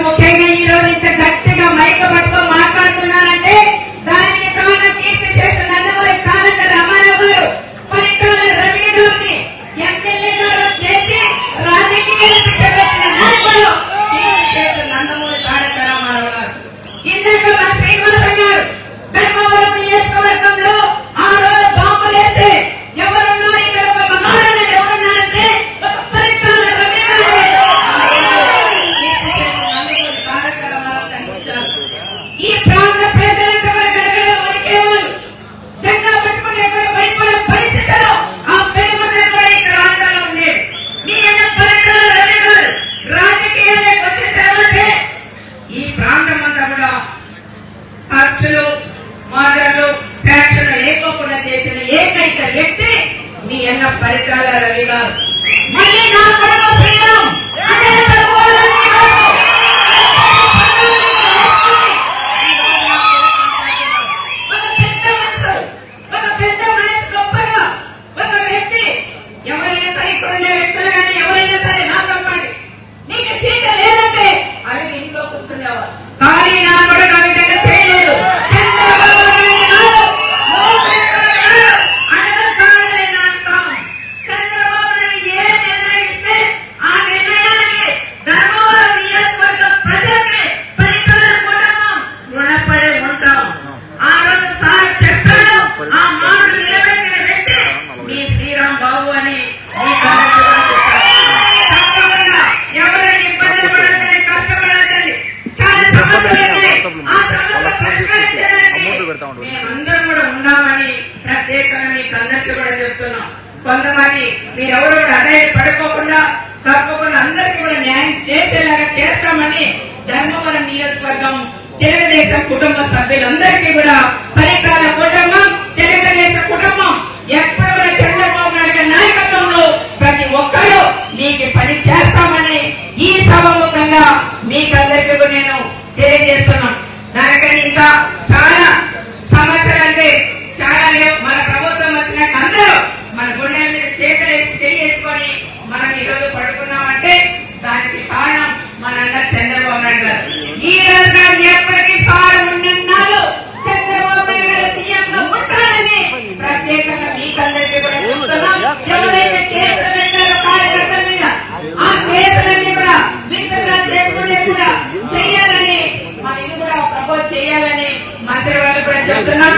ముఖ్యంగా ఈ రోజు ఇంత గట్టిగా మైక్ పట్టుకో మాట్లాడుతున్నానంటే దానికి కారణం కీర్తి చేసిన నందమూరి తారక రామారావు గారు పరిటాల రవి గారిని ఎమ్మెల్యే గారు చేసి రాజకీయాలకు చేపట్టిన నాయకుడు కీర్తి చేసిన నందమూరి తారక రామారావు గారు. ఇందాక మన శ్రీనివాస గారు ధర్మవరం నియోజకవర్గంలో ఆ రోజు బాంబులేస్తే ఎవరున్నారు ఇక్కడ ఒక మగాడని ఎవరున్నారంటే ఒక పరిటాల రవి గారు. ఈ ప్రాంత ప్రజలంతా కూడా గడగడ వణికేవాళ్ళు, జెండా పట్టుకుని ఎక్కడ భయపడే పరిస్థితుల్లో ఆ పేరుమందరూ కూడా ఇక్కడ ఆందోళన ఉండేది. మీ అన్న పరిటాల రవి గారు రాజకీయాల్లోకి వచ్చిన తర్వాతే ఈ ప్రాంతం అంతా కూడా ఖర్చులు మర్డర్లు ఫ్యాక్షన్లు లేకోకుండా చేసిన ఏకైక వ్యక్తి మీ అన్న పరిటాల రవి గారు. మళ్ళీ నా కొడుకు శ్రీరామ్ అదే అందరం కూడా ఉన్నామని ప్రత్యేకంగా మీకు అందరికీ కూడా చెప్తున్నాం. కొంతమంది మీరెవరు కూడా అదే పడుకోకుండా తప్పకుండా అందరికీ కూడా న్యాయం చేసేలాగా చేస్తామని ధర్మవరం నియోజకవర్గం తెలుగుదేశం కుటుంబ సభ్యులందరికీ కూడా పరిటాల కుటుంబం తెలుగుదేశం కుటుంబం ఎప్పుడు కూడా చంద్రబాబు నాయుడు గారి నాయకత్వంలో ప్రతి ఒక్కరూ మీకు పని చేస్తామని ఈ సభముఖంగా మీకందరికీ కూడా నేను తెలియజేస్తున్నాను. దానికని ఇంకా చాలా సమస్యలు అంటే చాలా లేవు. మన ప్రభుత్వం వచ్చినాక అందరూ మన గుండెల మీద చేసుకొని మనం ఈరోజు పడుకున్నామంటే దానికి కారణం మన అన్న చంద్రబాబు నాయుడు గారు. ఈ రోజు గారు ఎప్పటికీ సార్ ఉన్నన్నాళ్ళు చంద్రబాబు నాయుడు గారు సీఎంగా ఉంటారని ప్రత్యేకంగా మీకందరికీ కూడా చెప్తున్నాం. ఎవరైతే కేసులు పెట్టారో కార్యకర్తల మీద ఆ కేసులన్నీ కూడా విత్డ్రా చేసుకునే కూడా చేయాలని మన ఇది కూడా ప్రపోజ్ చేయాలని మంత్రి వాళ్ళు కూడా చెప్తున్నారు.